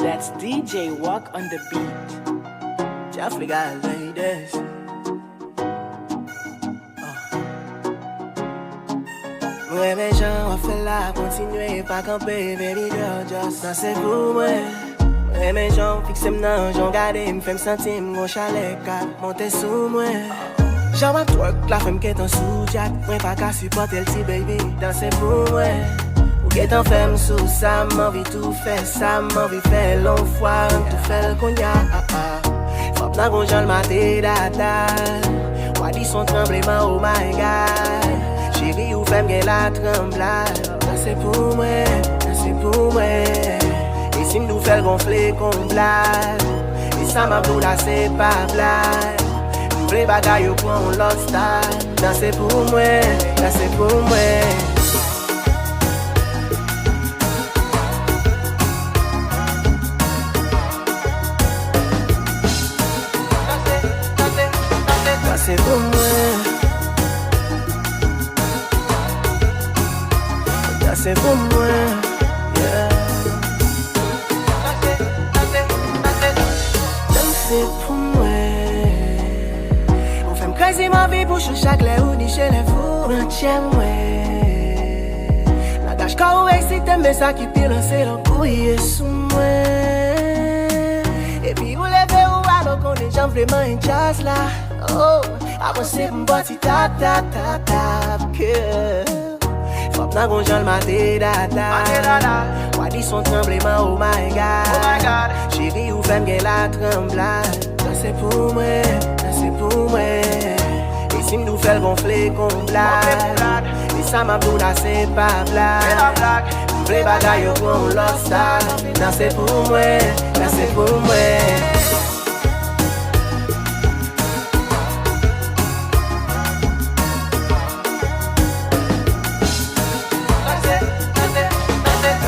That's DJ Walk on the beat. Jeffrey got ladies. Moi mes gens on fait la continuer pas camper baby girl just ça c'est pour moi. Moi mes gens fixe m'nan j'en garder me fait me sentir mon chalet cap monter sous moi. J'en va twerk la femme qui est en sous jack moi pas qu'à supporter le petit baby danser pour moi. Ou qui est en femme sous ça m'envie tout faire ça m'envie faire long fois tout faire le cognac. Faut pas qu'on j'en maté data. Moi dis son tremblement oh my god. Chérie ou femme qu'elle la tremblade. Ça c'est pour moi, ça c'est pour moi. Et si nous fait gonfler qu'on blague. Et ça m'a blou là c'est pas blague. M'vle bagaille au point on l'autre style. Ça c'est pour moi, ça c'est pour moi. Ça c'est pour moi. C'est pour moi, yeah. C'est pour moi. On fait me crazy ma vie pour chaque lait ou ni chez les fous. Retiens-moi. La gâche quand on excite, mais ça qui pile, c'est l'embrouille sous moi. Et puis vous levez ou alors qu'on est gens vraiment en jazz là. Oh, avancez pour me bâtir ta que. Faut pas qu'on j'en maté data. Moi dis son tremblement oh my god. Chérie ou femme qu'elle la tremblade. Ça c'est pour moi, ça c'est pour moi. Et si nous fait gonfler qu'on blague. Et ça m'a blou là c'est pas blague. M'vle bagaille au point on l'autre style. Ça c'est pour moi, ça c'est pour moi.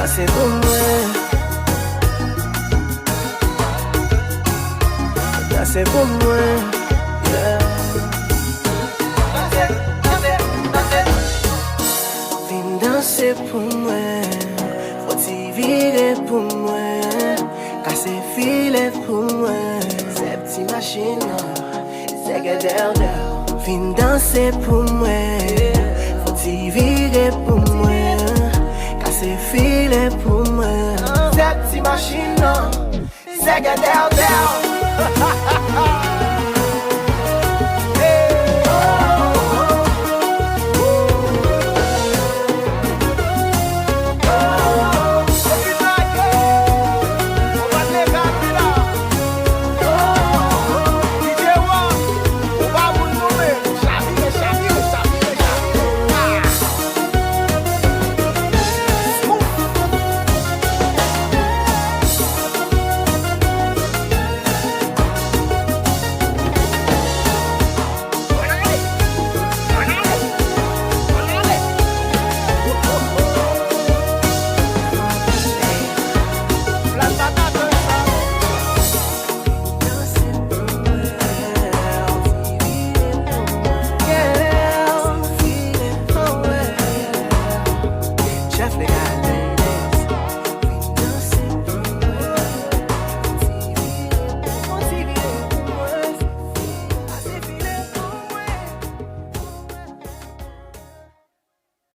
C'est pour moi. Ça c'est pour moi. Yeah. Viens danser pour moi. Faut-il virer pour moi. Casser filet pour moi. Ces petites machines, c'est que derrière. Viens danser pour moi. Faut-il virer pour moi. C'est filé pour moi. Cette petite machine, c'est que down.